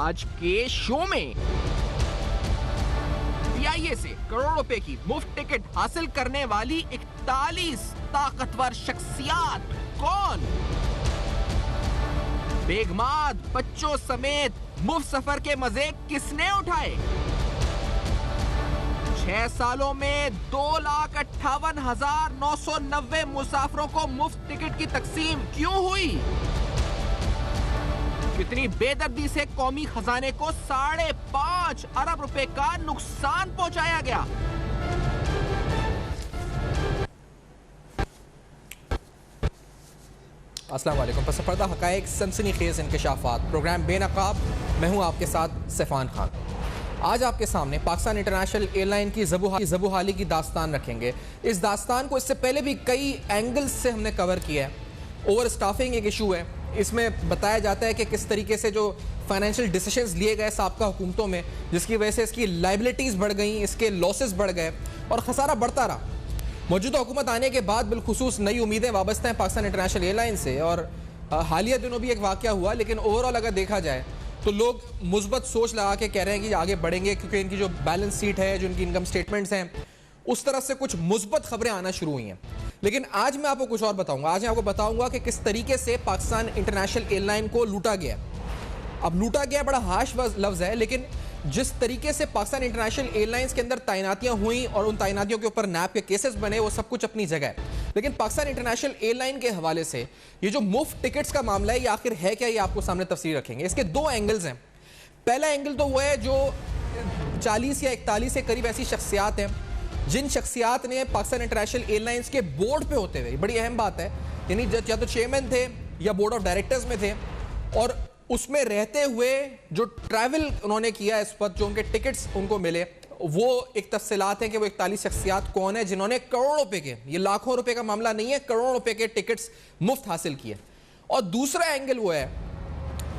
आज के शो में। पीआईए से करोड़ों रुपए की मुफ्त टिकट हासिल करने वाली 41 ताकतवर शख्सियत कौन? बेगमात बच्चों समेत मुफ्त सफर के मजे किसने उठाए? 6 सालों में 2,58,990 मुसाफिरों को मुफ्त टिकट की तकसीम क्यों हुई? कितनी बेदर्दी से कौमी खजाने को 5.5 अरब रुपए का नुकसान पहुंचाया गया? अस्सलाम वालेकुम। पस पर्दा हकायक सनसनीखेज इंकशाफात, प्रोग्राम बेनकाब। मैं हूं आपके साथ सैफान खान। आज आपके सामने पाकिस्तान इंटरनेशनल एयरलाइन की ज़बूहाली की दास्तान रखेंगे। इस दास्तान को इससे पहले भी कई एंगल्स से हमने कवर किया है। ओवर स्टाफिंग एक इशू है, इसमें बताया जाता है कि किस तरीके से जो फाइनेंशियल डिसीजंस लिए गए साबका हुकूमतों में, जिसकी वजह से इसकी लाइबिलिटीज़ बढ़ गई, इसके लॉसेस बढ़ गए और खसारा बढ़ता रहा। मौजूदा हुकूमत आने के बाद बिलखुसूस नई उम्मीदें वाबस्ता हैं पाकिस्तान इंटरनेशनल एयरलाइन से। और हालिया दिनों भी एक वाक़या हुआ, लेकिन ओवरऑल अगर देखा जाए तो लोग मुस्बत सोच लगा के कह रहे हैं कि आगे बढ़ेंगे, क्योंकि इनकी जो बैलेंस शीट है, जो इनकी इनकम स्टेटमेंट्स हैं, उस तरफ से कुछ मुस्बत खबरें आना शुरू हुई हैं। लेकिन आज मैं आपको कुछ और बताऊंगा। आज मैं आपको बताऊंगा कि किस तरीके से पाकिस्तान इंटरनेशनल एयरलाइन को लूटा गया। अब लूटा गया बड़ा हाश लफ्ज़ है, लेकिन जिस तरीके से पाकिस्तान इंटरनेशनल एयरलाइंस के अंदर तैनातियां हुई और उन तैनातियों के ऊपर नैब के केसेस बने, वो सब कुछ अपनी जगह है। लेकिन पाकिस्तान इंटरनेशनल एयरलाइन के हवाले से ये जो मुफ्त टिकट्स का मामला है, ये आखिर है क्या, ये आपको सामने तफसीर रखेंगे। इसके 2 एंगल्स हैं। पहला एंगल तो वो है जो 40 या 41 के करीब ऐसी शख्सियात हैं जिन शख्सियात ने पाकिस्तान इंटरनेशनल एयरलाइंस के बोर्ड पे होते हुए, बड़ी अहम बात है, यानी या तो चेयरमैन थे या बोर्ड ऑफ डायरेक्टर्स में थे, और उसमें रहते हुए जो ट्रैवल उन्होंने किया इस वक्त, जो उनके टिकट्स उनको मिले, वो एक तफसीलात हैं कि वो 41 शख्सियात कौन है जिन्होंने करोड़ों रुपए के, ये लाखों रुपए का मामला नहीं है, करोड़ों रुपए के टिकट्स मुफ्त हासिल किए। और दूसरा एंगल वो है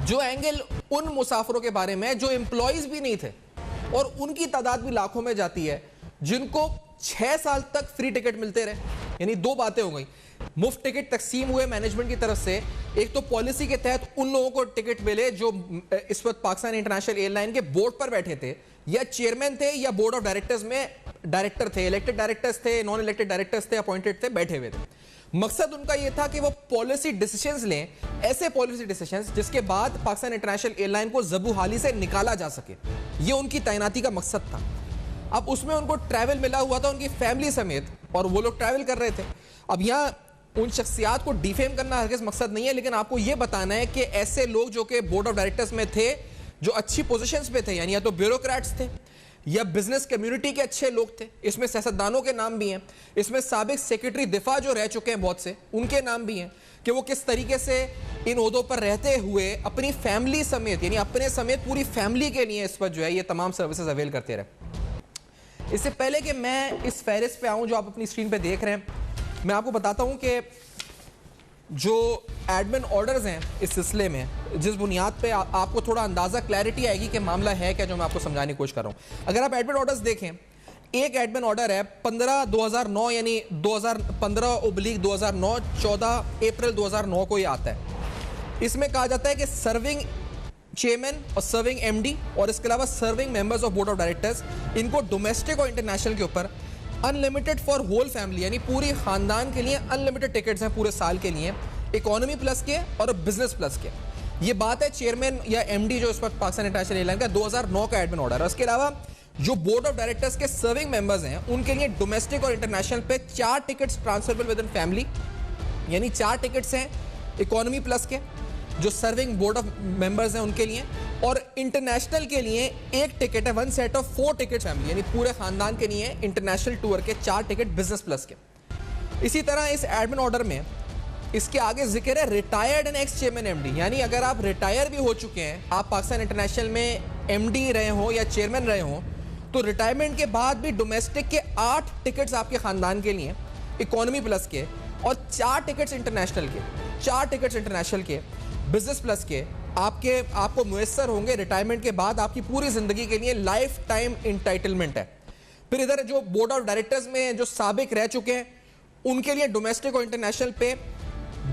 जो एंगल उन मुसाफिरों के बारे में जो एम्प्लॉयज भी नहीं थे और उनकी तादाद भी लाखों में जाती है, जिनको 6 साल तक फ्री टिकट मिलते रहे। यानी 2 बातें हो गई, मुफ्त टिकट तकसीम हुए मैनेजमेंट की तरफ से, एक तो पॉलिसी के तहत उन लोगों को टिकट मिले जो इस वक्त पाकिस्तान इंटरनेशनल एयरलाइन के बोर्ड पर बैठे थे, या चेयरमैन थे या बोर्ड ऑफ डायरेक्टर्स में डायरेक्टर थे, इलेक्टेड डायरेक्टर्स थे, नॉन इलेक्टेड डायरेक्टर्स थे, अपॉइंटेड थे, बैठे हुए थे। मकसद उनका यह था कि वो पॉलिसी डिसीजंस लें, ऐसे पॉलिसी डिसीजंस जिसके बाद पाकिस्तान इंटरनेशनल एयरलाइन को ज़बूहाली से निकाला जा सके। ये उनकी तैनाती का मकसद था। अब उसमें उनको ट्रैवल मिला हुआ था उनकी फैमिली समेत, और वो लोग ट्रैवल कर रहे थे। अब यहाँ उन शख्सियात को डिफेम करना हरगिज़ मकसद नहीं है, लेकिन आपको ये बताना है कि ऐसे लोग जो कि बोर्ड ऑफ डायरेक्टर्स में थे, जो अच्छी पोजीशंस पे थे, यानी या तो ब्यूरोक्रेट्स थे या बिजनेस कम्युनिटी के अच्छे लोग थे, इसमें सियासतदानों के नाम भी हैं, इसमें साबिक सेक्रेटरी दिफा जो रह चुके हैं बहुत से, उनके नाम भी हैं, कि वो किस तरीके से इन ओहदों पर रहते हुए अपनी फैमिली समेत, यानी अपने समेत पूरी फैमिली के लिए इस वक्त जो है ये तमाम सर्विसेज अवेल करते रहे। इससे पहले कि मैं इस फहरिस्त पे आऊँ जो आप अपनी स्क्रीन पे देख रहे हैं, मैं आपको बताता हूँ कि जो एडमिन ऑर्डर्स हैं इस सिलसिले में, जिस बुनियाद पे आपको थोड़ा अंदाज़ा क्लैरिटी आएगी कि मामला है क्या, जो मैं आपको समझाने की कोशिश कर रहा हूँ। अगर आप एडमिन ऑर्डर्स देखें, एक एडमिन ऑर्डर है 15/2009, यानी 2015/2009, 14 अप्रैल 2009 को ये आता है। इसमें कहा जाता है कि सर्विंग चेयरमैन और सर्विंग एमडी और इसके अलावा serving members of board of directors, इनको डोमेस्टिक और इंटरनेशनल के ऊपर अनलिमिटेड फॉर होल फैमिली, यानी पूरी खानदान के लिए अनलिमिटेड टिकट्स हैं पूरे साल के लिए, इकोनॉमी प्लस के और बिजनेस प्लस के। ये बात है चेयरमैन या एमडी जो इस वक्त पाकिस्तान इंटरनेशनल एयरलाइन का 2009 का एडमिन ऑर्डर है। उसके अलावा जो बोर्ड ऑफ डायरेक्टर्स के सर्विंग मेंबर्स हैं, उनके लिए डोमेस्टिक और इंटरनेशनल पे 4 tickets transferable with in family, यानी 4 टिकट्स हैं इकोनॉमी प्लस के जो सर्विंग बोर्ड ऑफ मेंबर्स हैं उनके लिए, और इंटरनेशनल के लिए एक टिकट है, 1 सेट ऑफ 4 टिकट फैमिली, यानी पूरे खानदान के लिए इंटरनेशनल टूर के 4 टिकट बिजनेस प्लस के। इसी तरह इस एडमिन ऑर्डर में इसके आगे जिक्र है retired and x chairman MD, यानी अगर आप रिटायर भी हो चुके हैं, आप पाकिस्तान इंटरनेशनल में एमडी रहे हो या चेयरमैन रहे हो, तो रिटायरमेंट के बाद भी डोमेस्टिक के 8 टिकट्स आपके खानदान के लिए इकोनॉमी प्लस के, और 4 टिकट्स इंटरनेशनल के, 4 टिकट्स इंटरनेशनल के बिजनेस प्लस के आपको मुयस्सर होंगे रिटायरमेंट के बाद, आपकी पूरी जिंदगी के लिए लाइफ टाइम इंटाइटलमेंट है। फिर इधर जो बोर्ड ऑफ डायरेक्टर्स में जो साबिक रह चुके हैं, उनके लिए डोमेस्टिक और इंटरनेशनल पे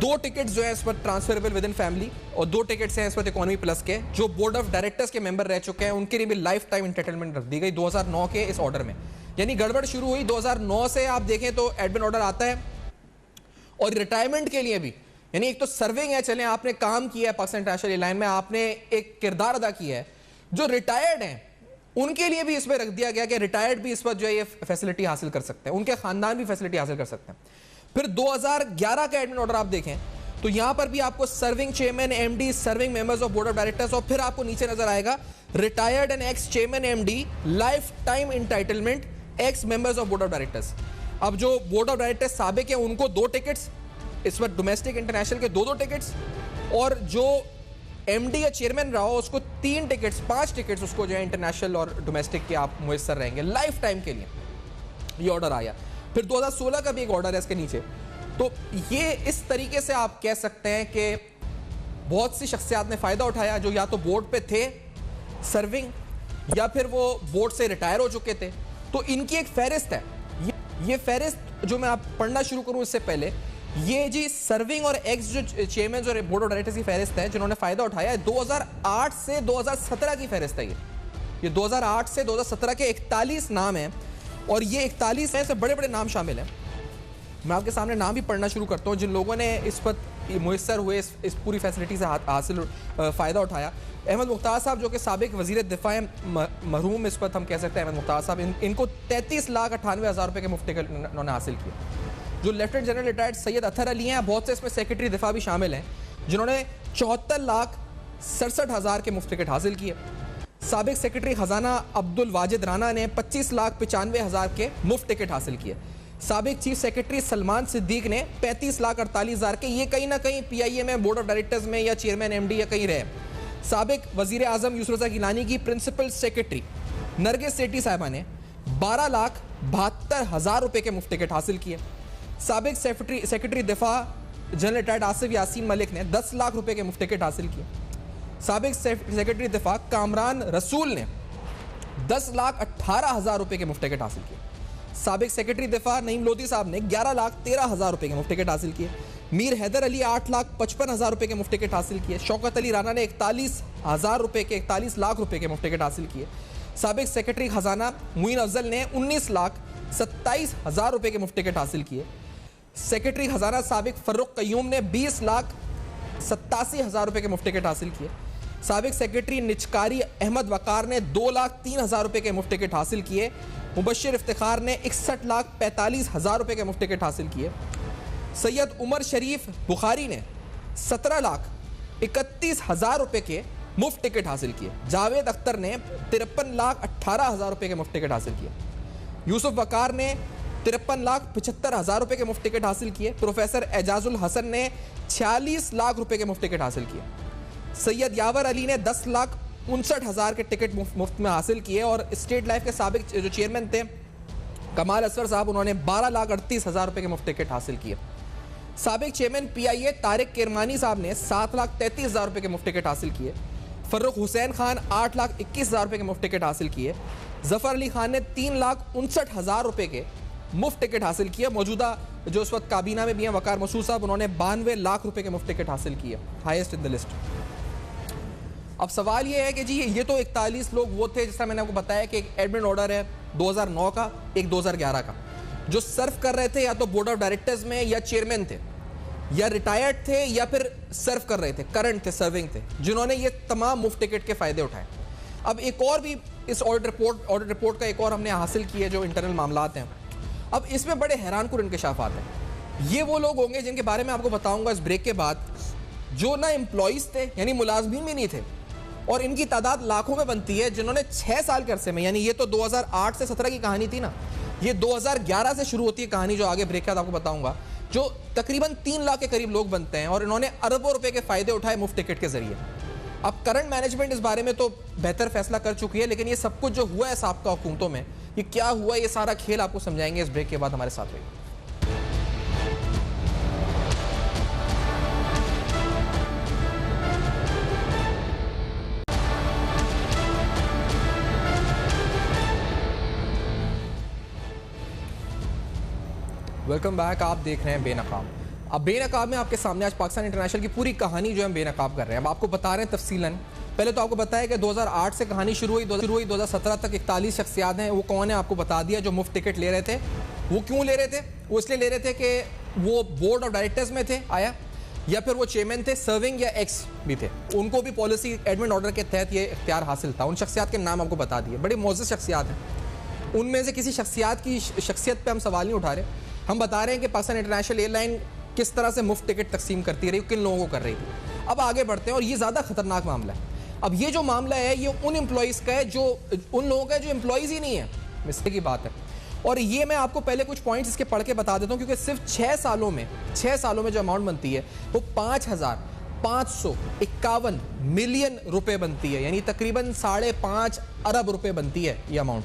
2 टिकट्स जो है इस पर ट्रांसफरेबल विद इन फैमिली और 2 टिकट्स हैं इस पर इकोनॉमी प्लस के, जो बोर्ड ऑफ डायरेक्टर्स के मेंबर रह चुके हैं उनके लिए भी लाइफ टाइम एंटरटेनमेंट रख दी गई 2009 के इस ऑर्डर में। यानी गड़बड़ शुरू हुई 2009 से, आप देखें तो एडमिन ऑर्डर आता है और रिटायरमेंट के लिए भी, यानी एक तो सर्विंग है, चलें आपने काम किया है पाकिस्तान इंटरनेशनल एयरलाइन में, आपने एक किरदार अदा किया है, जो रिटायर्ड हैं उनके लिए भी इसमें रख दिया गया कि रिटायर्ड भी इस पर जो है ये फैसिलिटी हासिल कर सकते हैं, उनके खानदान भी फैसिलिटी हासिल कर सकते हैं। फिर 2011 का एडमिन ऑर्डर आप देखें तो यहां पर भी आपको serving chairman MD, serving members of board of directors, और फिर आपको नीचे नजर आएगा retired and x chairman MD, life time entitlement, x members of board of directors. अब जो बोर्ड ऑफ डायरेक्टर्स साबिक है उनको 2 टिकट्स, इस पर डोमेस्टिक इंटरनेशनल के 2 टिकट्स, और जो एमडी या चेयरमैन रहा हो उसको 3 टिकट्स, 5 टिकट्स उसको जो है इंटरनेशनल और डोमेस्टिक के आप मुयस्सर रहेंगे लाइफ टाइम के लिए। ये ऑर्डर आया। फिर 2016 का भी एक ऑर्डर है इसके नीचे। तो ये इस तरीके से आप कह सकते हैं कि बहुत सी शख्सियात ने फ़ायदा उठाया जो या तो बोर्ड पे थे सर्विंग, या फिर वो बोर्ड से रिटायर हो चुके थे। तो इनकी एक फहरिस्त है, ये फहरिस्त जो मैं आप पढ़ना शुरू करूं इससे पहले, ये जी सर्विंग और एक्स जो चेयरमैन और बोर्ड ऑफ डायरेक्टर्स की फहरिस्त है जिन्होंने फ़ायदा उठाया है। 2008 से 2017 की फहरिस्त है ये 2008 से 2017 के 41 नाम हैं, और ये 41 हैं, इसमें बड़े बड़े नाम शामिल हैं। मैं आपके सामने नाम भी पढ़ना शुरू करता हूँ जिन लोगों ने इस पर मुयस्सर हुए, इस पूरी फैसिलिटी से हासिल फ़ायदा उठाया। अहमद मुख्तार साहब जो कि साबिक वज़ीर दिफा मरहूम, इस पर हम कह सकते हैं अहमद मुख्तार साहब, इनको 33,98,000 रुपये के मुफ्त टिकट उन्होंने हासिल किया। जो lieutenant general retired Syed Athar Ali हैं, बहुत से इसमें सेक्रेटरी दिफा भी शामिल हैं जिन्होंने 74,67,000 के मुफ्त टिकट हासिल किए। साबिक सेक्रेटरी खजाना अब्दुल वाजिद राना ने 25,95,000 के मुफ्त टिकट हासिल किए। साबिक चीफ सेक्रेटरी सलमान सिद्दीक ने 35,48,000 के, ये कहीं ना कहीं PIA में बोर्ड ऑफ डायरेक्टर्स में या चेयरमैन MD या कहीं रहे। साबिक वजीर आजम यूसुफ रज़ा गिलानी की प्रिंसिपल सेक्रेटरी नरगिस सेठी साहिबा ने 12,72,000 रुपये के मुफ्त टिकट हासिल किए। साबिक सेक्रेटरी दिफा जनरल रिटायर्ड आसिफ यासीन मलिक ने 10 लाख रुपये के मुफ्त टिकट हासिल किए। साबिक सेक्रेटरी दिफा कामरान रसूल ने 10,18,000 रुपये के मुफ्त टिकट हासिल किए। साबिक सेक्रेटरी दिफा नईम लोधी साहब ने 11,13,000 रुपये के मुफ्त टिकट हासिल किए। मीर हैदर अली 8,55,000 रुपये के मुफ्त टिकट हासिल किए। शौकत अली राना ने 41,000 रुपये के 41 लाख रुपये के मुफ्त टिकट हासिल किए। साबिक सेक्रेटरी खजाना मुइन अफजल ने 19,27,000 रुपये के मुफ्त टिकट हासिल किए। सेक्रेटरी खजाना साबिक फर्रुख कयूम ने 20,87,000 रुपये के मुफ्त टिकट हासिल किए। साबिक सेक्रेटरी निचकारी अहमद वकार ने 2,03,000 रुपये के मुफ्त टिकट हासिल किए। मुबशिर इफ्तिखार ने 61,45,000 रुपये के मुफ्त टिकट हासिल किए। सैयद उमर शरीफ बुखारी ने 17,31,000 रुपये के मुफ्त टिकट हासिल किए। जावेद अख्तर ने 53,18,000 रुपये के मुफ्त टिकट हासिल किए। यूसुफ वकार ने 53,75,000 रुपये के मुफ्त टिकट हासिल किए। प्रोफेसर एजाजुल हसन ने 46 लाख रुपये के मुफ्त टिकट हासिल किए। सैयद यावर अली ने 10,59,000 के टिकट मुफ्त में हासिल किए। और स्टेट लाइफ के साबिक जो चेयरमैन थे कमाल असगर साहब, उन्होंने 12,38,000 रुपये के मुफ्त टिकट हासिल किए। साबिक चेयरमैन PIA तारिक किरमानी साहब ने 7,33,000 रुपये के मुफ्त टिकट हासिल किए। फर्रुख हुसैन खान 8,21,000 रुपये के मुफ्त टिकट हासिल किए। जफर अली खान ने 3,59,000 रुपये के मुफ्त टिकट हासिल किए। मौजूदा जो इस वक्त काबीना में भी हैं वकार मसूद साहब, उन्होंने 92 लाख रुपये के मुफ्त टिकट हासिल किए, हाईएस्ट इन द लिस्ट। अब सवाल ये है कि जी ये तो 41 लोग वो थे, जिसका मैंने आपको बताया कि एक एडमिन ऑर्डर है 2009 का, एक 2011 का, जो सर्व कर रहे थे या तो बोर्ड ऑफ डायरेक्टर्स में या चेयरमैन थे या रिटायर्ड थे या फिर सर्व कर रहे थे, करंट थे, सर्विंग थे, जिन्होंने ये तमाम मुफ्त टिकट के फ़ायदे उठाए। अब एक और भी इस ऑडिट रिपोर्ट का एक और हमने हासिल की है जो इंटरनल मामलात हैं। अब इसमें बड़े हैरानकुन इंकशाफात हैं। ये वो लोग होंगे जिनके बारे में आपको बताऊंगा इस ब्रेक के बाद, जो ना एम्प्लॉइज़ थे यानी मुलाजमीन भी नहीं थे, और इनकी तादाद लाखों में बनती है, जिन्होंने 6 साल के अरसे में, यानी ये तो 2008 से 17 की कहानी थी ना, ये 2011 से शुरू होती है कहानी, जो आगे ब्रेक के बाद आपको बताऊंगा, जो तकरीबन 3 लाख के करीब लोग बनते हैं और इन्होंने अरबों रुपए के फ़ायदे उठाए मुफ्त टिकट के जरिए। अब करंट मैनेजमेंट इस बारे में तो बेहतर फैसला कर चुकी है, लेकिन ये सब कुछ जो हुआ है साबका हुकूमतों में, ये क्या हुआ, ये सारा खेल आपको समझाएंगे इस ब्रेक के बाद। हमारे साथ रहिए। Welcome back. आप देख रहे हैं बेनकाब। अब बेनकाब में आपके सामने आज पाकिस्तान इंटरनेशनल की पूरी कहानी जो हम बेनकाब कर रहे हैं, अब आपको बता रहे हैं तफसीलन। पहले तो आपको बताया कि 2008 से कहानी शुरू हुई, 2017 तक 41 शख्सियात हैं। वो कौन है आपको बता दिया, जो मुफ्त टिकट ले रहे थे। वो क्यों ले रहे थे? वो इसलिए ले रहे थे कि वो बोर्ड ऑफ डायरेक्टर्स में थे आया, या फिर वो चेयरमैन थे सर्विंग, या एक्स भी थे। उनको भी पॉलिसी एडमिन ऑर्डर के तहत ये इख्तियार हासिल था। उन शख्सियात के नाम आपको बता दिए, बड़े मोअज़्ज़ज़ शख्सियात हैं। उनमें से किसी शख्सियात की शख्सियत पे हम सवाल नहीं उठा रहे, हम बता रहे हैं कि पाकिस्तान इंटरनेशनल एयरलाइन किस तरह से मुफ्त टिकट तकसीम करती रही, किन लोगों को कर रही थी। अब आगे बढ़ते हैं, और ये ज़्यादा खतरनाक मामला है। अब ये जो मामला है ये उन एम्प्लॉइज़ का है, जो उन लोगों का है जो एम्प्लॉइज़ ही नहीं है, मिस्टेक की बात है। और ये मैं आपको पहले कुछ पॉइंट्स इसके पढ़ के बता देता हूँ, क्योंकि सिर्फ 6 सालों में जो अमाउंट बनती है वो 5,551 मिलियन रुपए बनती है, यानी तकरीबन 5.5 अरब रुपए बनती है ये अमाउंट।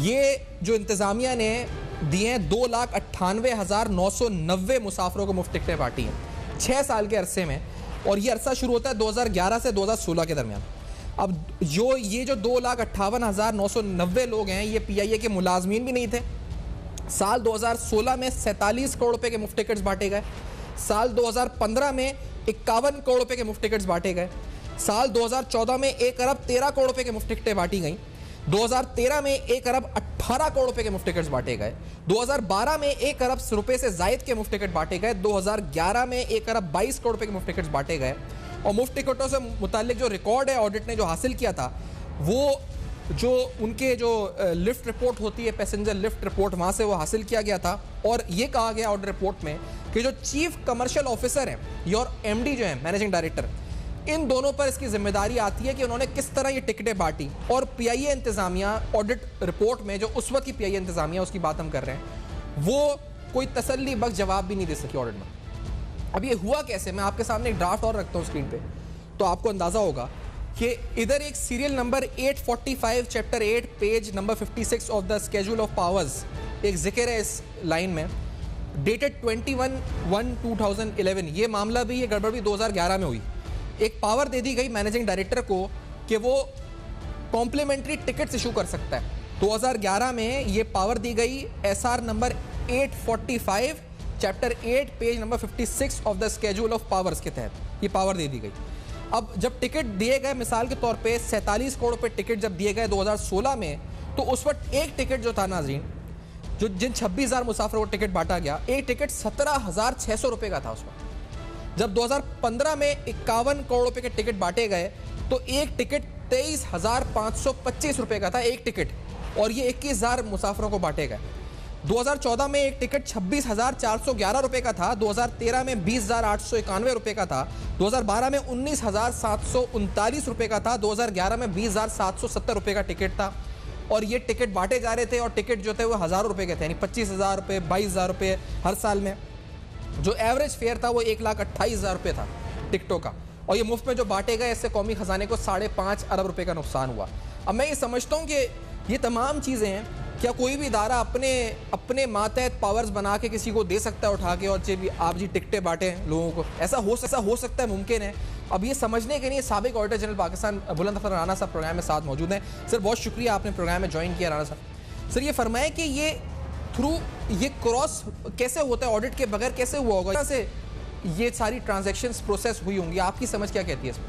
ये जो इंतज़ामिया ने दिए हैं 2,98,990 मुसाफिरों को मुफ्त टिकटें बांटी हैं 6 साल के अरसे में, और ये अरसा शुरू होता है 2011 से 2016 के दरमियान। अब ये जो 2,58,990 लोग हैं, ये PIA के मुलाजमीन भी नहीं थे। साल 2016 में 47 करोड़ रुपए के मुफ्त टिकट्स बांटे गए। साल 2015 में 51 करोड़ रुपए के मुफ्त टिकट्स बांटे गए। साल 2014 में 1 अरब 13 करोड़ रुपए के मुफ्त टिकटें बांटी गई। 2013 में 1 अरब 18 करोड़ रुपए के मुफ्त टिकट्स बांटे गए। 2012 में 1 अरब रुपए से जायद के मुफ्त टिकट बांटे गए। 2011 में 1 अरब 22 करोड़ रुपए के मुफ्त टिकट्स बांटे गए। और मुफ्त टिकटों से मुताल्लिक जो रिकॉर्ड है ऑडिट ने जो हासिल किया था, वो जो उनके जो लिफ्ट रिपोर्ट होती है, पैसेंजर लिफ्ट रिपोर्ट, वहाँ से वो हासिल किया गया था। और ये कहा गया ऑडिट रिपोर्ट में कि जो चीफ कमर्शियल ऑफिसर हैं और MD जो है मैनेजिंग डायरेक्टर, इन दोनों पर इसकी जिम्मेदारी आती है कि उन्होंने किस तरह ये टिकटें बांटी। और PIA इंतज़ामिया ऑडिट रिपोर्ट में, जो उस वक्त की PIA इंतज़ामिया उसकी बात हम कर रहे हैं, वो कोई तसल्ली बख्श जवाब भी नहीं दे सकी ऑडिट में। अब ये हुआ कैसे, मैं आपके सामने एक ड्राफ्ट और रखता हूँ स्क्रीन पे, तो आपको अंदाज़ा होगा कि इधर एक serial number 845 chapter 8 page number 56 of the schedule of powers एक जिक्र है इस लाइन में, डेटेड 21/1/2011। ये मामला भी, ये गड़बड़ भी 2011 में हुई। एक पावर दे दी गई मैनेजिंग डायरेक्टर को कि वो कॉम्प्लीमेंट्री टिकट्स इशू कर सकता है। 2011 में ये पावर दी गई SR number 845 chapter 8 page number 56 of the schedule of powers के तहत ये पावर दे दी गई। अब जब टिकट दिए गए, मिसाल के तौर पे 47 करोड़ रुपए टिकट जब दिए गए 2016 में, तो उस वक्त एक टिकट जो था नाज़रीन, जो जिन 26,000 मुसाफिरों को टिकट बांटा गया, एक टिकट 17,600 रुपये का था उस वक्त। जब 2015 में 51 करोड़ रुपए के टिकट बांटे गए, तो एक टिकट 23,525 रुपये का था एक टिकट, और ये 21,000 मुसाफिरों को बांटे गए। 2014 में एक टिकट 26,411 रुपये का था। 2013 में 20,891 रुपये का था। 2012 में 19,739 रुपये का था। 2011 में 20,770 रुपये का टिकट था। और ये टिकट बांटे जा रहे थे, और टिकट जो थे वो हज़ारों रुपये के थे, यानी 25,000 रुपये, 22,000 रुपये हर साल में। जो एवरेज फेयर था वो 1,28,000 रुपये था टिकटों का। और ये मुफ्त में जो बांटे गए, इससे कौमी खजाने को 5.5 अरब रुपये का नुकसान हुआ। अब मैं ये समझता हूँ कि ये तमाम चीज़ें हैं, क्या कोई भी इदारा अपने मातहत पावर्स बना के किसी को दे सकता है उठा के, और आप जी टिकटें बांटें लोगों को? ऐसा हो सकता है, मुमकिन है। अब ये समझने के लिए साबिक ऑडिटर जनरल पाकिस्तान बुलंद अख्तर राना साहब प्रोग्राम में साथ मौजूद हैं। सर, बहुत शुक्रिया, आपने प्रोग्राम में ज्वाइन किया। राना साहब, सर ये फरमाएं कि ये क्रॉस कैसे होता है, ऑडिट के बगैर कैसे हुआ होगा, से ये सारी ट्रांजैक्शंस प्रोसेस हुई होंगी, आपकी समझ क्या कहती है इसमें?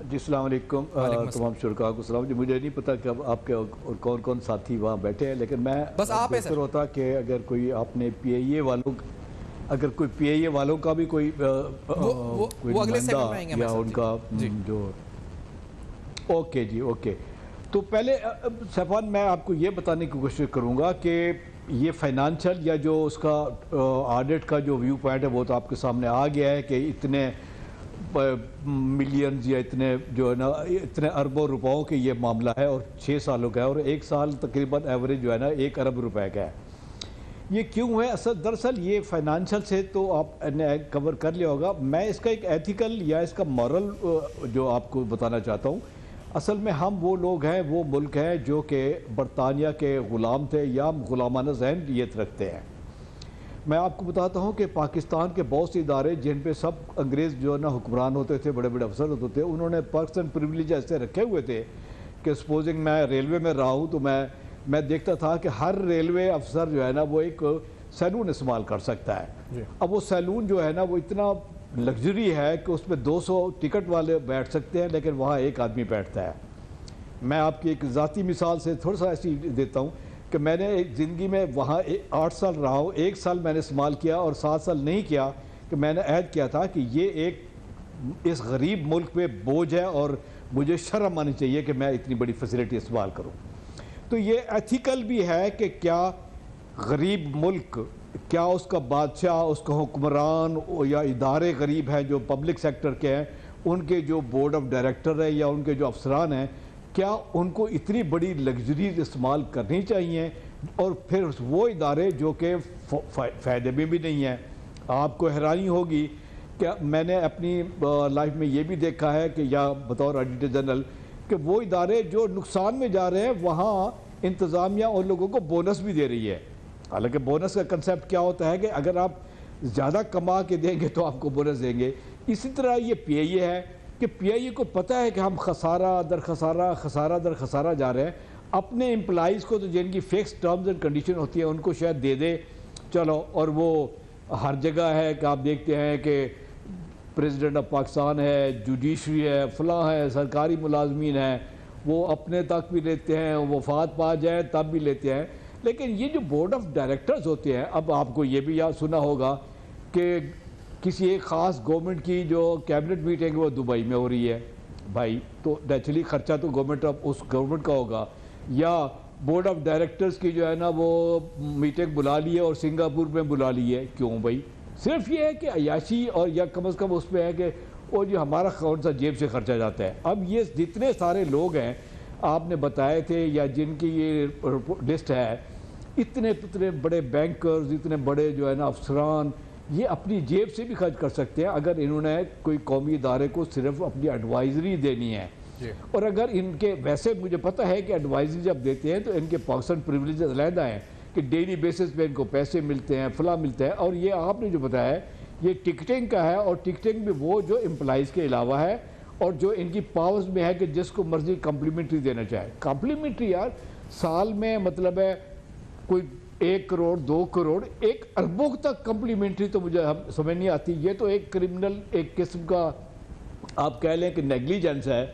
जी अस्सलाम वालेकुम तमाम शुरका को सलाम। जी मुझे नहीं पता कि अब आपके और कौन कौन साथी वहाँ बैठे हैं, लेकिन मैं बस आप बेहतर होता कि अगर कोई आपने PIA वालों का भी कोई वो अगले सेगमेंट में आएंगे या उनका जो ओके जी ओके। तो पहले सैफान, मैं आपको ये बताने की कोशिश करूँगा कि ये फाइनेंशियल या जो उसका ऑडिट का जो व्यू पॉइंट है वो तो आपके सामने आ गया है कि इतने मिलियंस या इतने जो है ना, इतने अरबों रुपयों के ये मामला है, और 6 सालों का है, और एक साल तकरीबन एवरेज जो है ना 1 अरब रुपए का है। ये क्यों है? दरअसल ये फाइनेंशियल से तो आपने कवर कर लिया होगा। मैं इसका एक एथिकल या इसका मॉरल जो आपको बताना चाहता हूँ। असल में हम वो लोग हैं, वो मुल्क हैं जो कि बरतानिया के ग़ुलाम थे या ग़ुलामाना ज़हनियत रखते हैं। मैं आपको बताता हूँ कि पाकिस्तान के बहुत से इदारे जिन पे सब अंग्रेज़ जो है ना हुक्मरान होते थे, बड़े बड़े अफसर होते थे, उन्होंने पर्क्स एंड प्रिविलेज ऐसे रखे हुए थे कि सपोजिंग मैं रेलवे में रहा हूँ तो मैं मैं देखता था कि हर रेलवे अफसर जो है ना वो एक सैलून इस्तेमाल कर सकता है। अब वो सैलून जो है ना वो इतना लग्जरी है कि उसमें 200 टिकट वाले बैठ सकते हैं, लेकिन वहाँ एक आदमी बैठता है। मैं आपकी एक ज़ाती मिसाल से थोड़ा सा ऐसी देता हूँ कि मैंने एक ज़िंदगी में वहाँ 8 साल रहा हूँ, 1 साल मैंने इस्तेमाल किया और 7 साल नहीं किया, कि मैंने ऐद किया था कि ये एक इस गरीब मुल्क पे बोझ है और मुझे शर्म आनी चाहिए कि मैं इतनी बड़ी फैसिलिटी इस्तेमाल करूँ। तो ये एथिकल भी है कि क्या गरीब मुल्क, क्या उसका बादशाह, उसका हुक्मरान या इदारे गरीब हैं जो पब्लिक सेक्टर के हैं, उनके जो बोर्ड ऑफ डायरेक्टर है या उनके जो अफसरान हैं, क्या उनको इतनी बड़ी लग्जरीज इस्तेमाल करनी चाहिए? और फिर वो इदारे जो कि फ़ायदे में भी नहीं हैं। आपको हैरानी होगी कि मैंने अपनी लाइफ में ये भी देखा है कि या बतौर ऑडिटर जनरल कि वो इदारे जो नुकसान में जा रहे हैं वहाँ इंतज़ामिया उन लोगों को बोनस भी दे रही है। हालांकि बोनस का कंसेप्ट क्या होता है कि अगर आप ज़्यादा कमा के देंगे तो आपको बोनस देंगे। इसी तरह ये PIA है कि PIA को पता है कि हम खसारा दर खसारा खसारा दर खसारा जा रहे हैं। अपने एम्प्लॉइज़ को तो जिनकी फिक्स टर्म्स एंड कंडीशन होती है उनको शायद दे दे, चलो, और वो हर जगह है कि आप देखते हैं कि प्रेसिडेंट ऑफ पाकिस्तान है, जुडिशरी है, फलां है, सरकारी मुलाजमीन है, वो अपने तक भी लेते हैं, वफात पा जाए तब भी लेते हैं। लेकिन ये जो बोर्ड ऑफ डायरेक्टर्स होते हैं, अब आपको ये भी याद सुना होगा कि किसी एक ख़ास गवर्नमेंट की जो कैबिनेट मीटिंग वो दुबई में हो रही है, भाई तो नेचुरली ख़र्चा तो गवर्नमेंट ऑफ उस गवर्नमेंट का होगा। या बोर्ड ऑफ डायरेक्टर्स की जो है ना वो मीटिंग बुला ली है और सिंगापुर में बुला ली है, क्यों भाई? सिर्फ ये है कि अयाशी और या कम अज़ कम उस पर है कि वो जो हमारा कौन सा जेब से खर्चा जाता है। अब ये जितने सारे लोग हैं आपने बताए थे या जिनकी ये लिस्ट है, इतने इतने बड़े बैंकर्स, इतने बड़े जो है ना अफसरान, ये अपनी जेब से भी खर्च कर सकते हैं अगर इन्होंने कोई कौमी इदारे को सिर्फ अपनी एडवाइजरी देनी है। और अगर इनके, वैसे मुझे पता है कि एडवाइजरी जब देते हैं तो इनके पर्सन प्रिविलेज अलहदा हैं कि डेली बेसिस पे इनको पैसे मिलते हैं, फला मिलता है। और ये आपने जो बताया है ये टिकटिंग का है, और टिकटिंग भी वो जो एम्प्लॉइज़ के अलावा है और जो इनकी पावर्स में है कि जिसको मर्जी कम्प्लीमेंट्री देना चाहे। कम्प्लीमेंट्री यार साल में मतलब है कोई 1 करोड़ 2 करोड़ 1 अरबों तक कम्प्लीमेंट्री, तो मुझे हम समझ नहीं आती। ये तो एक क्रिमिनल, एक किस्म का आप कह लें कि नेग्लिजेंस है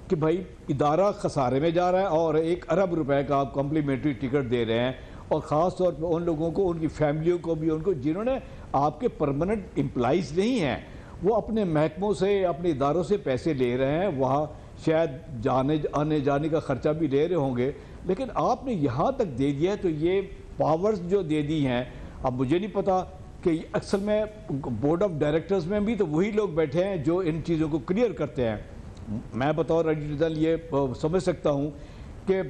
कि भाई इदारा खसारे में जा रहा है और 1 अरब रुपए का आप कम्प्लीमेंट्री टिकट दे रहे हैं, और ख़ास तौर पर उन लोगों को, उनकी फैमिलियों को भी, उनको जिन्होंने आपके परमानेंट एम्प्लॉइज़ नहीं हैं, वो अपने महकमों से, अपने इदारों से पैसे ले रहे हैं, वहाँ शायद जाने आने जाने का ख़र्चा भी ले रहे होंगे, लेकिन आपने यहाँ तक दे दिया है। तो ये पावर्स जो दे दी हैं, अब मुझे नहीं पता कि अक्सर में बोर्ड ऑफ डायरेक्टर्स में भी तो वही लोग बैठे हैं जो इन चीज़ों को क्लियर करते हैं। मैं बतौर ऑडिटर ये समझ सकता हूँ कि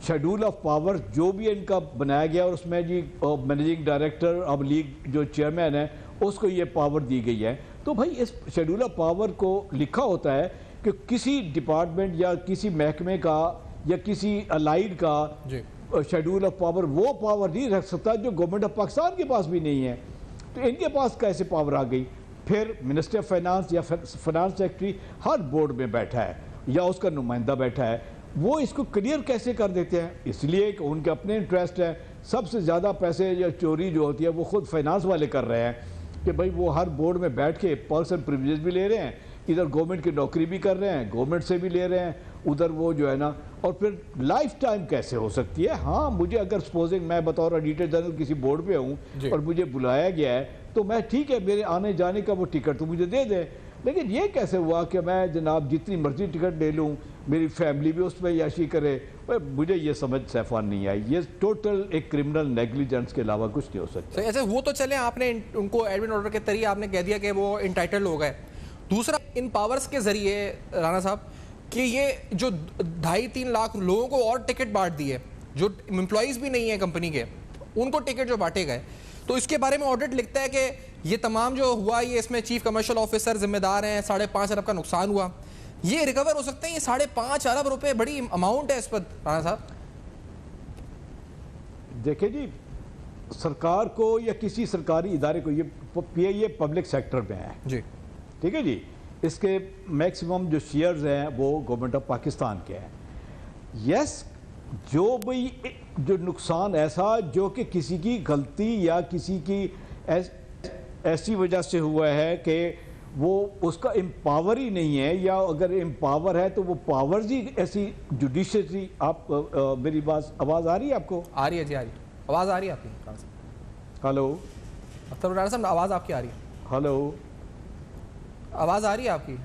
शेड्यूल ऑफ पावर जो भी इनका बनाया गया और उसमें जी मैनेजिंग डायरेक्टर अब लीग जो चेयरमैन है उसको ये पावर दी गई है। तो भाई इस शेड्यूल ऑफ पावर को लिखा होता है कि किसी डिपार्टमेंट या किसी महकमे का या किसी अलाइड का शेड्यूल ऑफ पावर वो पावर नहीं रख सकता जो गवर्नमेंट ऑफ पाकिस्तान के पास भी नहीं है। तो इनके पास कैसे पावर आ गई? फिर मिनिस्टर ऑफ फाइनेंस या फाइनेंस सेक्रेटरी हर बोर्ड में बैठा है या उसका नुमाइंदा बैठा है, वो इसको क्लियर कैसे कर देते हैं? इसलिए कि उनके अपने इंटरेस्ट है। सबसे ज़्यादा पैसे या चोरी जो होती है वो खुद फाइनेंस वाले कर रहे हैं कि भाई वो हर बोर्ड में बैठ के पर्सन प्रिविलेज भी ले रहे हैं, इधर गवर्नमेंट की नौकरी भी कर रहे हैं, गवर्नमेंट से भी ले रहे हैं, उधर वो जो है ना। और फिर लाइफ टाइम कैसे हो सकती है? हाँ, मुझे अगर सपोजिंग मैं बतौर ऑडिटर जनरल किसी बोर्ड पे हूँ और मुझे बुलाया गया है तो मैं, ठीक है, मेरे आने जाने का वो टिकट तो मुझे दे दें, लेकिन ये कैसे हुआ कि मैं जनाब जितनी मर्जी टिकट ले लूँ, मेरी फैमिली भी उसमें याशी करे? मुझे ये समझ सैफान नहीं आई। ये टोटल एक क्रिमिनल नेग्लिजेंस के अलावा कुछ नहीं हो सकता। ऐसे वो तो चले, आपने उनको एडमिन ऑर्डर के तरीके आपने कह दिया कि वो इंटाइटल हो गए। दूसरा, इन पावर्स के जरिए राणा साहब कि ये जो 2.5-3 लाख लोगों को और टिकट बांट दिए, जो एम्प्लॉइज भी नहीं है कंपनी के, उनको टिकट जो बांटे गए, तो इसके बारे में ऑडिट लिखता है कि ये तमाम जो हुआ ये इसमें चीफ कमर्शियल ऑफिसर जिम्मेदार हैं, 5.5 अरब का नुकसान हुआ। ये रिकवर हो सकते हैं? ये 5.5 अरब रुपए बड़ी अमाउंट है इस पर राणा साहब। देखिए जी, सरकार को या किसी सरकारी इदारे को, ये पब्लिक सेक्टर में है जी, ठीक है जी, इसके मैक्सिमम जो शेयर्स हैं वो गवर्नमेंट ऑफ पाकिस्तान के हैं। यस, जो भी जो नुकसान ऐसा जो कि किसी की गलती या किसी की ऐसी वजह से हुआ है कि वो उसका एम्पावर ही नहीं है, या अगर एम्पावर है तो वो पावर्स ही ऐसी जुडिशरी। आप मेरी बात आवाज़ आ रही है आपको? आ रही है जी, आ रही है, आवाज़ आ रही है आपकी। हेलो अख्तर राणा साहब, आवाज़ आपकी आ रही है? हेलो, आवाज़ आ रही है आपकी?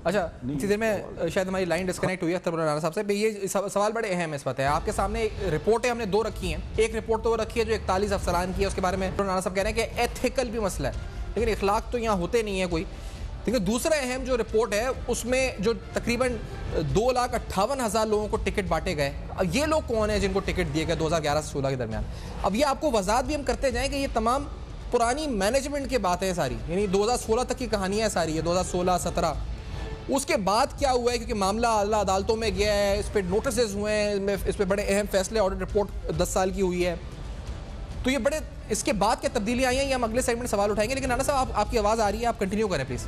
अच्छा, इसी देर में शायद हमारी लाइन डिस्कनेक्ट हुई है अख्तर राणा साहब से। ये सवाल बड़े अहम है इस वक्त है। आपके सामने रिपोर्टें हमने दो रखी हैं। एक रिपोर्ट तो वो रखी है जो 41 अफसरान की है, उसके बारे में राणा साहब कह रहे हैं कि एथिकल भी मसला है, लेकिन इखलाक तो यहाँ होते नहीं है कोई। लेकिन दूसरा अहम जो रिपोर्ट है उसमें जो तकरीबन 2,58,000 लोगों को टिकट बांटे गए, ये लोग कौन है जिनको टिकट दिए गए 2011 से 16 के दरमियान। अब ये आपको वजाहत भी हम करते जाएं कि ये तमाम पुरानी मैनेजमेंट की बातें हैं सारी, यानी 2016 तक की कहानियाँ सारी है, 2016-17। उसके बाद क्या हुआ है, क्योंकि मामला आला अदालतों में गया है, इस पर नोटिस हुए हैं, इस पर बड़े अहम फैसले, ऑडिट रिपोर्ट 10 साल की हुई है, तो ये बड़े इसके बाद क्या तब्दीलियाँ आई हैं, ये हम अगले सेगमेंट सवाल उठाएंगे। लेकिन राणा साहब आपकी आवाज़ आ रही है, आप कंटिन्यू करें प्लीज़।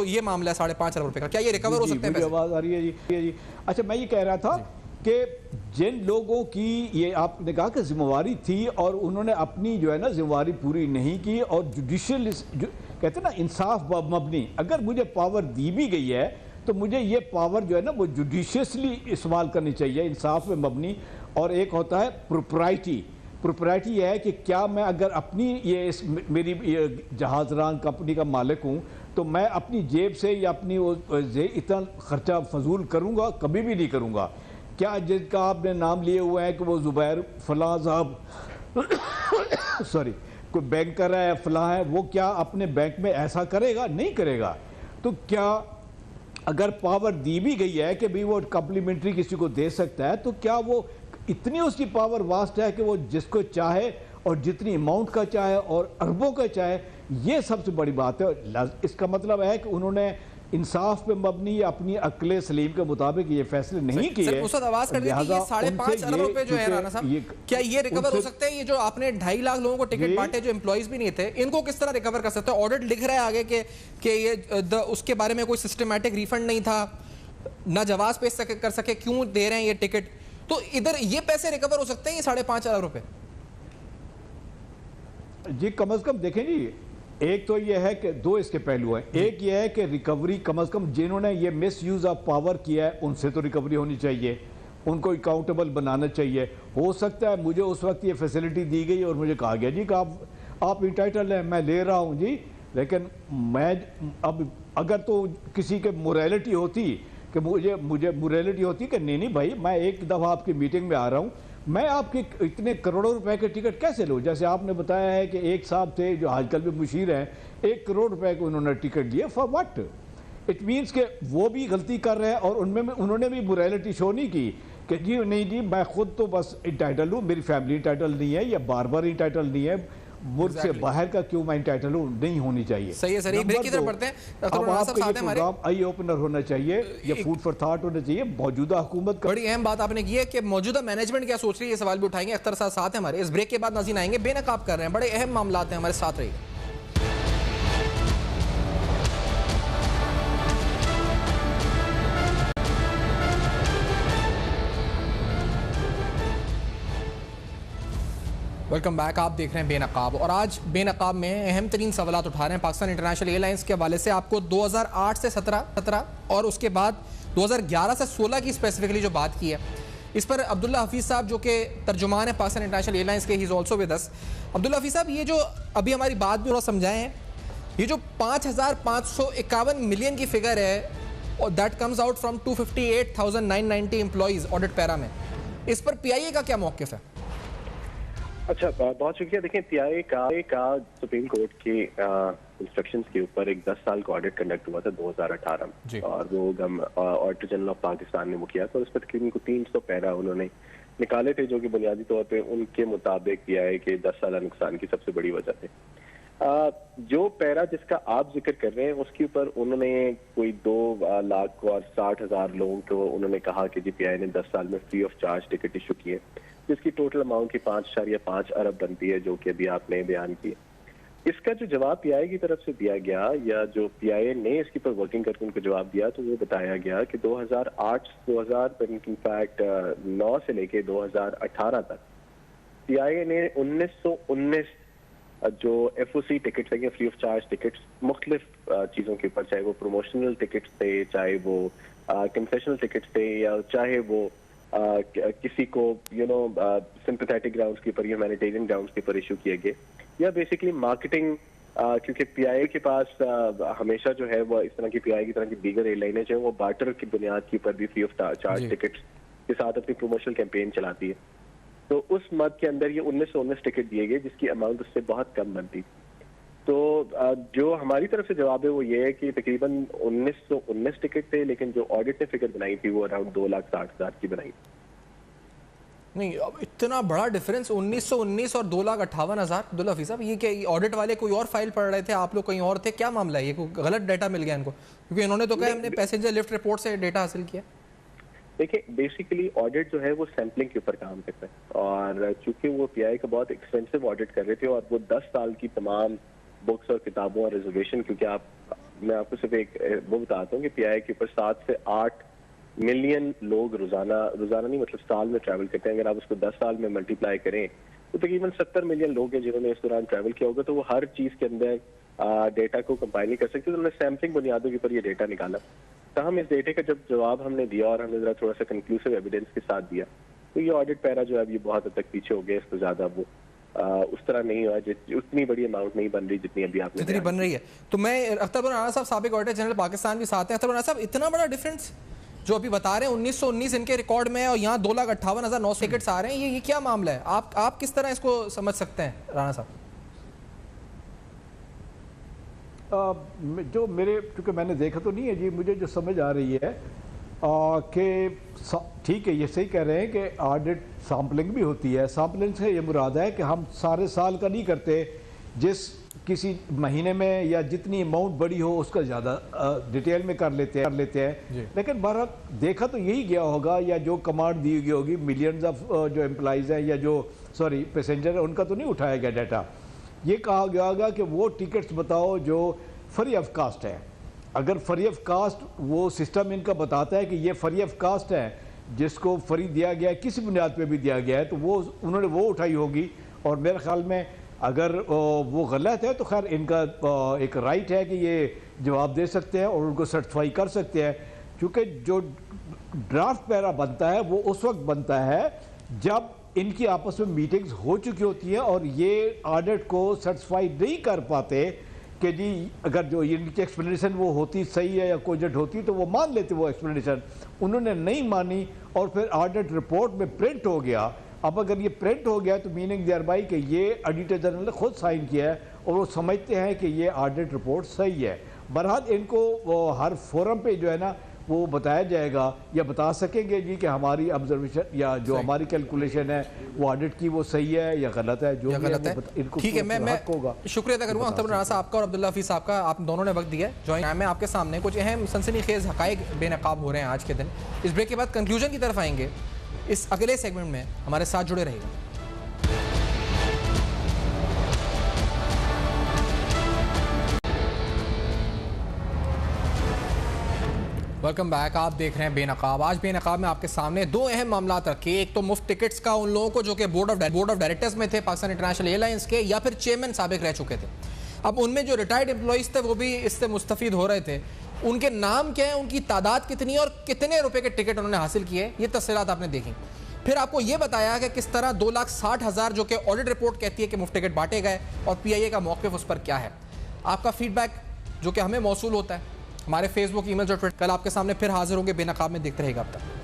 ये मामला है 5.5 अरब रुपए का, क्या ये रिकवर हो सकते हैं? आवाज़ आ रही है जी। अच्छा, मैं ये कह रहा था कि जिन लोगों की ये आपने कहा कि जिम्मेवारी थी और उन्होंने अपनी जो है ना जिम्मेवारी पूरी नहीं की, और जुडिशियल कहते हैं ना इंसाफ मबनी, अगर मुझे पावर दी भी गई है तो मुझे ये पावर जो है ना वो जुडिशियसली इस्तेमाल करनी चाहिए, इंसाफ में मबनी। और एक होता है प्रोपराइटी है कि क्या मैं अगर अपनी मेरी जहाज़रान कंपनी का मालिक हूँ तो मैं अपनी जेब से या अपनी इतना खर्चा फजूल करूँगा? कभी भी नहीं करूँगा। क्या जिसका आपने नाम लिए हुए हैं कि वो जुबैर फलां साहब सॉरी कोई बैंकर है, फलां है, वो क्या अपने बैंक में ऐसा करेगा? नहीं करेगा। तो क्या अगर पावर दी भी गई है कि भाई वो कम्प्लीमेंट्री किसी को दे सकता है, तो क्या वो इतनी उसकी पावर वास्ट है कि वो जिसको चाहे और जितनी अमाउंट का चाहे और अरबों का चाहे? ये सबसे बड़ी बात है। इसका मतलब है कि उन्होंने इंसाफ पे मबनी या अपनी अक्ल सलीम के मुताबिक ये फैसले नहीं किए। आवाज कर दी कि 5.5 अरब रुपए जो है राणा साहब, क्या ये रिकवर हो सकते हैं? ये जो आपने 2.5 लाख लोगों को टिकट बांटे जो एम्प्लॉइज भी नहीं थे, इनको किस तरह रिकवर कर सकते हैं? ऑडिट लिख रहा है आगे कि ये उसके बारे में कोई सिस्टमैटिक रिफंड नहीं था, ना जवाब पेश कर सके क्यों दे रहे हैं ये टिकट, तो इधर ये पैसे रिकवर हो सकते हैं ये 5.5 अरब रुपए? जी कम से कम देखें जी, एक तो ये है कि दो इसके पहलू हैं। एक ये है कि रिकवरी कम से कम जिन्होंने ये मिस यूज़ ऑफ पावर किया है उनसे तो रिकवरी होनी चाहिए, उनको अकाउंटेबल बनाना चाहिए। हो सकता है मुझे उस वक्त ये फैसिलिटी दी गई और मुझे कहा गया जी कि आप इंटाइटल हैं, मैं ले रहा हूँ जी, लेकिन मैं अब अगर तो किसी के मोरालिटी होती कि मुझे मोरालिटी होती कि नहीं भाई मैं एक दफ़ा आपकी मीटिंग में आ रहा हूँ, मैं आपके इतने करोड़ों रुपए के टिकट कैसे लूँ? जैसे आपने बताया है कि एक साहब थे जो आजकल भी मुशीर हैं, 1 करोड़ रुपए के उन्होंने टिकट दिए, फॉर व्हाट? इट मीन्स के वो भी गलती कर रहे हैं और उन्होंने भी मोरालिटी शो नहीं की कि जी नहीं जी मैं खुद तो बस इंटाइटल हूँ, मेरी फैमिली इंटाइटल नहीं है या बार इंटाइटल नहीं है, मुल्क से बाहर का क्यों मैं इंटाइटल हूँ? नहीं होनी चाहिए। सही है सर, एक ब्रेक की तरफ बढ़ते हैं। अब आपका ये प्रोग्राम आई ओपनर होना चाहिए या फूड फॉर थॉट होना चाहिए। मौजूदा हुकूमत का बड़ी अहम बात आपने की है कि मौजूदा मैनेजमेंट क्या सोच रही है, ये सवाल भी उठाएंगे। अख्तर साथ है हमारे। इस ब्रेक के बाद नाज़रीन आएंगे, बेनकाब कर रहे हैं, बड़े अहम मामला हैं, हमारे साथ रहिए। Welcome back. आप देख रहे हैं बेनकाब, और आज बेनकाब में अहम तरीन सवाल उठा रहे हैं पाकिस्तान इंटरनेशनल एयरलाइंस के हवाले से। आपको 2008 से 17 और उसके बाद 2011 से 16 की स्पेसिफिकली जो बात की है, इस पर अब्दुल्ला हफीज़ साहब जो कि तर्जुमान है पाकिस्तान इंटरनेशनल एयरलाइंस के, he is also with us. Abdullah Hafeez साहब, ये जो अभी हमारी बात भी थोड़ा समझाएं हैं, ये जो 5,551 मिलियन की फिगर है और that comes out from 258,990 employees audit para में, इस पर PIA का क्या मौक़िफ़ है? अच्छा, बहुत शुक्रिया। देखें, PIA का सुप्रीम कोर्ट के इंस्ट्रक्शंस के ऊपर एक 10 साल का ऑडिट कंडक्ट हुआ था 2018 में, और वो ऑडिटर जनरल ऑफ पाकिस्तान ने वो किया था। उस पर तकरीबन 300 पैरा उन्होंने निकाले थे जो कि बुनियादी तौर पे उनके मुताबिक PIA के 10 साल नुकसान की सबसे बड़ी वजह थे। जो पैरा जिसका आप जिक्र कर रहे हैं उसके ऊपर उन्होंने कोई 2,60,000 लोगों को उन्होंने कहा कि जी PIA ने 10 साल में free of charge ticket issue किए, जिसकी टोटल अमाउंट की 5.5 अरब बनती है, जो कि अभी आपने बयान की। इसका जो जवाब पीआईए की तरफ से दिया गया, या जो पीआईए ने इसके ऊपर वर्किंग करके उनको जवाब दिया, तो वो बताया गया कि 2008 इनफैक्ट 9 से लेके 2018 तक पीआईए ने 1919 जो एफओसी टिकट्स है, फ्री ऑफ चार्ज टिकट्स, मुख्तलिफ चीज़ों के ऊपर, चाहे वो प्रोमोशनल टिकट्स थे, चाहे वो कंसेशनल टिकट्स थे, या चाहे वो किसी को सिंपैथेटिक ग्राउंड्स के ऊपर या ह्यूमैनिटेरियन ग्राउंड्स के ऊपर इशू किए गए, या बेसिकली मार्केटिंग, क्योंकि पीआईए के पास हमेशा जो है वो इस तरह की पीआईए की तरह की दीगर एयरलाइनें जो है वो बार्टर की बुनियाद के ऊपर भी फ्री ऑफ चार्ज टिकट्स के साथ अपनी प्रमोशनल कैंपेन चलाती है। तो उस मद के अंदर ये 1919 टिकट दिए गए, जिसकी अमाउंट उससे बहुत कम बनती। तो जो हमारी तरफ से जवाब है वो ये है कि तकरीबन 1919 टिकट थे, लेकिन जो ऑडिट ने फिगर बनाई थी वो अराउंड 2,60,000 की बनाई। नहीं, अब इतना बड़ा डिफरेंस 1919 और 2,58,000। अब्दुल्ला हफीज़ साहब, ये क्या ऑडिट वाले कोई और फाइल पढ़ रहे थे, आप लोग कहीं और थे, क्या मामला है? ये कोई गलत डाटा मिल गया इनको? क्योंकि इन्होंने तो कहा हमने पैसेंजर लिफ्ट रिपोर्ट से डाटा हासिल किया। देखिए, बेसिकली ऑडिट जो है वो सैम्पलिंग के ऊपर काम करता है, और चूंकि वो पीआईए का बहुत एक्सपेंसिव ऑडिट कर रहे थे, और वो 10 साल की तमाम बुक्स और किताबों और रिजर्वेशन, क्योंकि मैं आपको सिर्फ एक वो बताता हूँ कि पीआईए के ऊपर 7 से 8 मिलियन लोग रोजाना नहीं मतलब साल में ट्रैवल करते हैं। अगर आप उसको 10 साल में मल्टीप्लाई करें तो तकरीबन 70 मिलियन लोग हैं जिन्होंने इस दौरान ट्रैवल किया होगा, तो वो हर चीज के अंदर डेटा को कंपाइल नहीं कर सकते, तो उन्होंने सैम्पलिंग बुनियादों के ऊपर ये डेटा निकाला। तो हम इस डेटे का जब जवाब हमने दिया और हमने जरा थोड़ा सा कंक्लूसिव एविडेंस के साथ दिया, तो ये ऑडिट पैरा जो है ये बहुत हद तक पीछे हो गया, इसको ज्यादा वो उस तरह नहीं हुआ, उतनी बड़ी अमाउंट नहीं बन रही जितनी अभी आपने जितनी बन रही है। तो मैं अख्तर राणा साहब, साबिक ऑडिटर जनरल पाकिस्तान भी साथ हैं। अख्तर राणा साहब, इतना बड़ा डिफरेंस जो अभी बता रहे हैं 1919 इनके रिकॉर्ड में है और यहाँ 2,58,900 टिकट्स आ रहे हैं, ये क्या मामला है? आप किस तरह इसको समझ सकते हैं राणा साहब? जो मेरे, क्योंकि मैंने देखा तो नहीं है जी, मुझे जो समझ आ रही है कि ठीक है, ये सही कह रहे हैं कि ऑडिट सैम्पलिंग भी होती है। सैम्पलिंग से ये मुराद है कि हम सारे साल का नहीं करते, जिस किसी महीने में या जितनी अमाउंट बड़ी हो उसका ज़्यादा डिटेल में कर लेते हैं। लेकिन बहरहाल देखा तो यही गया होगा, या जो कमांड दी गई होगी, मिलियंस ऑफ जो एम्प्लॉइज़ हैं या जो पैसेंजर है, उनका तो नहीं उठाया गया डाटा। ये कहा गया होगा कि वो टिकट्स बताओ जो फ्री ऑफ कास्ट है। अगर फ्री ऑफ कास्ट वो सिस्टम इनका बताता है कि ये फ्री ऑफ कास्ट है, जिसको फ्री दिया गया है, किसी बुनियाद पे भी दिया गया है, तो वो उन्होंने वो उठाई होगी। और मेरे ख्याल में अगर वो गलत है तो खैर इनका एक राइट है कि ये जवाब दे सकते हैं और उनको सर्टिफाई कर सकते हैं, क्योंकि जो ड्राफ्ट पैरा बनता है वो उस वक्त बनता है जब इनकी आपस में मीटिंग्स हो चुकी होती हैं और ये ऑडिट को सर्टिफाई नहीं कर पाते कि जी अगर जो इनकी एक्सप्लेनेशन वो होती सही है या कोजेंट होती तो वो मान लेते वो एक्सप्लेनेशन। उन्होंने नहीं मानी और फिर ऑडिट रिपोर्ट में प्रिंट हो गया। अब अगर ये प्रिंट हो गया तो मीनिंग देयर बाई कि ये ऑडिटर जनरल ने खुद साइन किया है और वो समझते हैं कि ये ऑडिट रिपोर्ट सही है। बहरहाल इनको वो हर फोरम पे जो है ना वो बताया जाएगा या बता सकेंगे जी कि हमारी ऑब्जर्वेशन या जो हमारी कैलकुलेशन है वो ऑडिट की वो सही है या गलत है, जो गलत है इनको ठीक है। मैं शुक्रिया अदा करूँगा अख्तर राणा साहब का और अब्दुल्ला हफीज़ साहब का, आप दोनों ने वक्त दिया है ज्वाइन में। आपके सामने कुछ अहम सनसनीखेज हक़ाइक़ बेनकाब हो रहे हैं आज के दिन। इस ब्रेक के बाद कंक्लूजन की तरफ आएंगे। इस अगले सेगमेंट में हमारे साथ जुड़े रहिएगा। Welcome back. आप देख रहे हैं बेनकाब। आज बेनकाब में आपके सामने दो अहम मामला रखे। एक तो मुफ्त टिकट्स का उन लोगों को जो कि बोर्ड ऑफ डायरेक्टर्स में थे पाकिस्तान इंटरनेशनल एयरलाइंस के, या फिर चेयरमैन साबिक रह चुके थे। अब उनमें जो रिटायर्ड एम्प्लॉइज थे वो भी इससे मुस्तफीद हो रहे थे। उनके नाम क्या है, उनकी तादाद कितनी है और कितने रुपए के टिकट उन्होंने हासिल किए, ये तफसीलात आपने देखी। फिर आपको ये बताया कि किस तरह 2,60,000 जो कि ऑडिट रिपोर्ट कहती है कि मुफ्त टिकट बांटे गए और पीआईए का मौक़िफ़ उस पर क्या है। आपका फीडबैक जो कि हमें मौसूल होता है हमारे फेसबुक, ईमेल और ट्विटर। कल आपके सामने फिर हाजिर होंगे बेनकाब में। देखते रहेगा अब तक।